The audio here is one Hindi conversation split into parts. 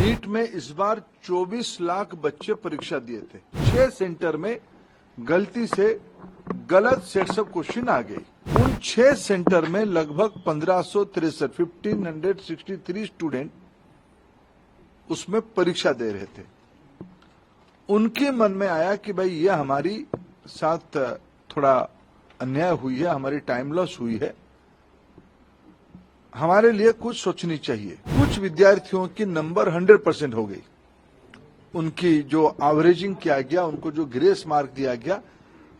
नीट में इस बार 24 लाख बच्चे परीक्षा दिए थे। 6 सेंटर में गलती से गलत सेट्स ऑफ क्वेश्चन आ गई। उन 6 सेंटर में लगभग 1563 स्टूडेंट उसमें परीक्षा दे रहे थे। उनके मन में आया कि भाई ये हमारी साथ थोड़ा अन्याय हुई है, हमारी टाइम लॉस हुई है, हमारे लिए कुछ सोचनी चाहिए। कुछ विद्यार्थियों की नंबर 100% हो गई। उनकी जो एवरेजिंग किया गया, उनको जो ग्रेस मार्क दिया गया,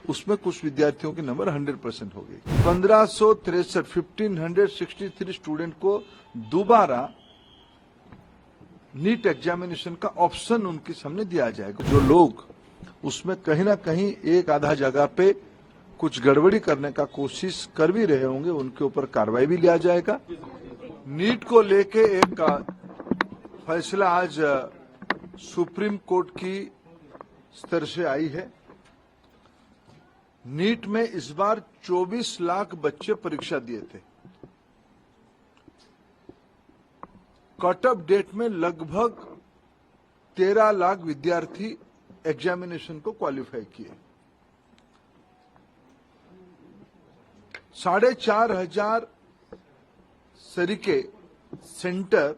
उसमें कुछ विद्यार्थियों की नंबर 100% हो गई। 1563 स्टूडेंट को दोबारा नीट एग्जामिनेशन का ऑप्शन उनके सामने दिया जाएगा। जो लोग उसमें कहीं ना कहीं एक आधा जगह पे कुछ गड़बड़ी करने का कोशिश कर भी रहे होंगे, उनके ऊपर कार्रवाई भी लिया जाएगा। नीट को लेके एक फैसला आज सुप्रीम कोर्ट की स्तर से आई है। नीट में इस बार 24 लाख बच्चे परीक्षा दिए थे। कट ऑफ डेट में लगभग 13 लाख विद्यार्थी एग्जामिनेशन को क्वालिफाई किए। 4,500 सरीके सेंटर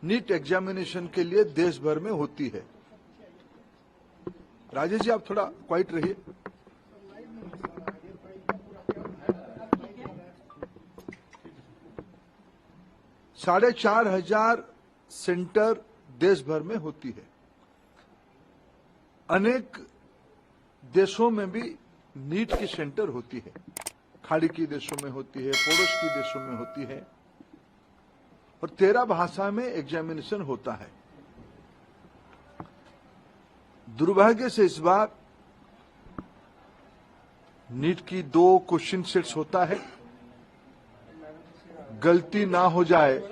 नीट एग्जामिनेशन के लिए देश भर में होती है। राजेश जी, आप थोड़ा क्वाइट रहिए। साढ़े 4,500 सेंटर देश भर में होती है। अनेक देशों में भी नीट की सेंटर होती है। खाड़ी के देशों में होती है, पड़ोस के देशों में होती है, और 13 भाषा में एग्जामिनेशन होता है। दुर्भाग्य से इस बार नीट की 2 क्वेश्चन सेट्स होता है। गलती ना हो जाए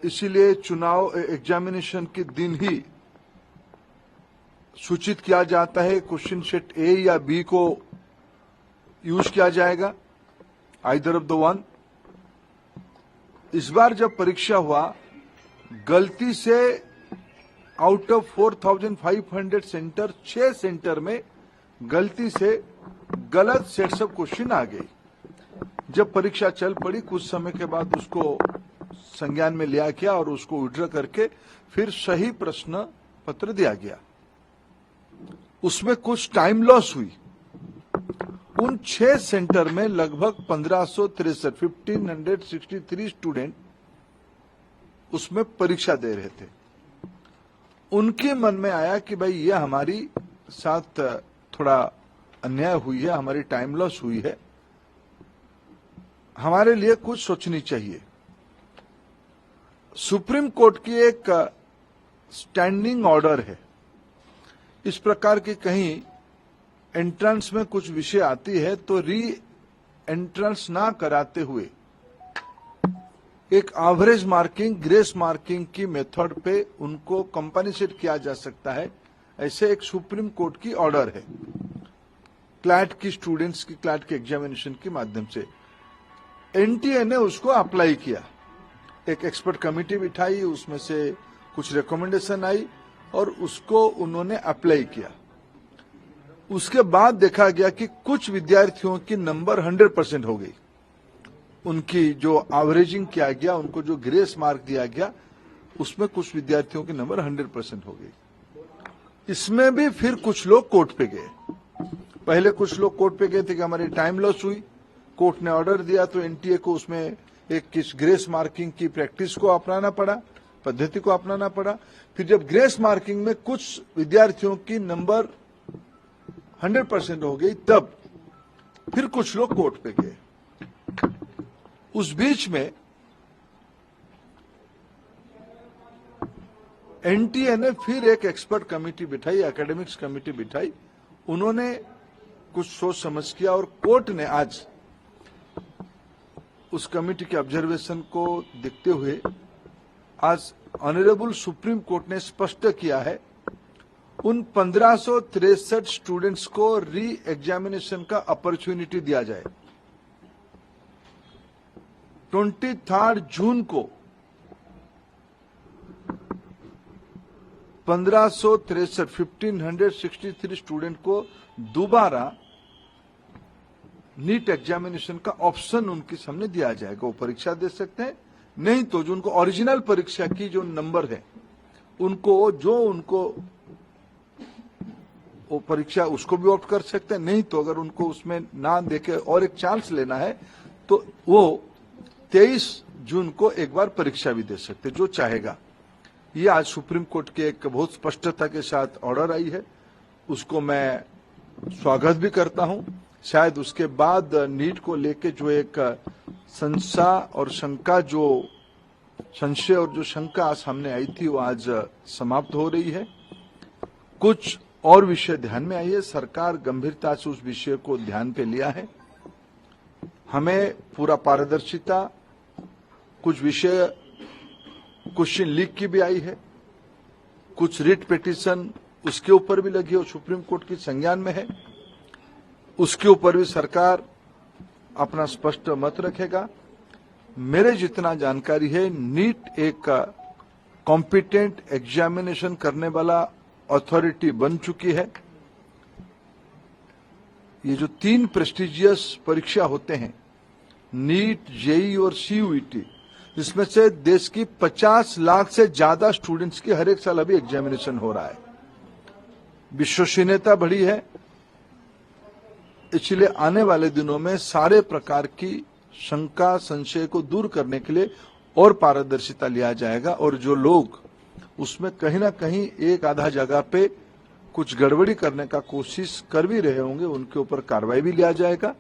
इसीलिए चुनाव एग्जामिनेशन के दिन ही सूचित किया जाता है। क्वेश्चन सेट ए या बी को यूज किया जाएगा, आइदर ऑफ द वन। इस बार जब परीक्षा हुआ, गलती से आउट ऑफ 4,500 सेंटर 6 सेंटर में गलती से गलत सेट्स ऑफ क्वेश्चन आ गई। जब परीक्षा चल पड़ी, कुछ समय के बाद उसको संज्ञान में लिया गया और उसको विड्रॉ करके फिर सही प्रश्न पत्र दिया गया। उसमें कुछ टाइम लॉस हुई। उन 6 सेंटर में लगभग 1563 स्टूडेंट उसमें परीक्षा दे रहे थे। उनके मन में आया कि भाई ये हमारी साथ थोड़ा अन्याय हुई है, हमारी टाइम लॉस हुई है, हमारे लिए कुछ सोचनी चाहिए। सुप्रीम कोर्ट की एक स्टैंडिंग ऑर्डर है। इस प्रकार की कहीं एंट्रेंस में कुछ विषय आती है तो री एंट्रेंस ना कराते हुए एक एवरेज मार्किंग, ग्रेस मार्किंग की मेथड पे उनको कंपनसेट किया जा सकता है। ऐसे एक सुप्रीम कोर्ट की ऑर्डर है। क्लैट की स्टूडेंट्स की क्लैट के एग्जामिनेशन के माध्यम से एनटीए ने उसको अप्लाई किया। एक एक्सपर्ट कमेटी बिठाई, उसमें से कुछ रिकमेंडेशन आई और उसको उन्होंने अप्लाई किया। उसके बाद देखा गया कि कुछ विद्यार्थियों की नंबर 100% हो गई। उनकी जो एवरेजिंग किया गया, उनको जो ग्रेस मार्क दिया गया, उसमें कुछ विद्यार्थियों की नंबर 100% हो गई। इसमें भी फिर कुछ लोग कोर्ट पे गए। पहले कुछ लोग कोर्ट पे गए थे कि हमारी टाइम लॉस हुई। कोर्ट ने ऑर्डर दिया तो एनटीए को उसमें एक किस ग्रेस मार्किंग की प्रैक्टिस को अपनाना पड़ा, पद्धति को अपनाना पड़ा। फिर जब ग्रेस मार्किंग में कुछ विद्यार्थियों की नंबर 100% हो गई, तब फिर कुछ लोग कोर्ट पे गए। उस बीच में एनटीए ने फिर एक एक्सपर्ट कमेटी बिठाई, एकेडमिक्स कमेटी बिठाई। उन्होंने कुछ सोच समझ किया और कोर्ट ने आज उस कमेटी के ऑब्जर्वेशन को देखते हुए आज ऑनरेबल सुप्रीम कोर्ट ने स्पष्ट किया है उन 1563 स्टूडेंट्स को री एग्जामिनेशन का अपॉर्चुनिटी दिया जाए। 23 जून को 1563 स्टूडेंट को दोबारा नीट एग्जामिनेशन का ऑप्शन उनके सामने दिया जाएगा। वो परीक्षा दे सकते हैं, नहीं तो जो उनको ओरिजिनल परीक्षा की जो नंबर है उनको वो परीक्षा उसको भी ऑप्ट कर सकते हैं, नहीं तो अगर उनको उसमें ना देके और एक चांस लेना है तो वो 23 जून को एक बार परीक्षा भी दे सकते, जो चाहेगा। ये आज सुप्रीम कोर्ट के एक बहुत स्पष्टता के साथ ऑर्डर आई है, उसको मैं स्वागत भी करता हूं। शायद उसके बाद नीट को लेके जो एक संशय और जो शंका सामने आई थी वो आज समाप्त हो रही है। कुछ और विषय ध्यान में आई है, सरकार गंभीरता से उस विषय को ध्यान पे लिया है। हमें पूरा पारदर्शिता, कुछ विषय क्वेश्चन लीक की भी आई है, कुछ रिट पिटीशन उसके ऊपर भी लगी और सुप्रीम कोर्ट की संज्ञान में है, उसके ऊपर भी सरकार अपना स्पष्ट मत रखेगा। मेरे जितना जानकारी है, नीट एक कॉम्पिटेंट एग्जामिनेशन करने वाला अथॉरिटी बन चुकी है। ये जो 3 प्रेस्टिजियस परीक्षा होते हैं, नीट, जेईई और सीयूईटी, इसमें से देश की 50 लाख से ज्यादा स्टूडेंट्स की हर एक साल अभी एग्जामिनेशन हो रहा है। विश्वसनीयता बढ़ी है, इसलिए आने वाले दिनों में सारे प्रकार की शंका संशय को दूर करने के लिए और पारदर्शिता लिया जाएगा, और जो लोग उसमें कहीं ना कहीं एक आधा जगह पे कुछ गड़बड़ी करने का कोशिश कर भी रहे होंगे उनके ऊपर कार्रवाई भी लिया जाएगा।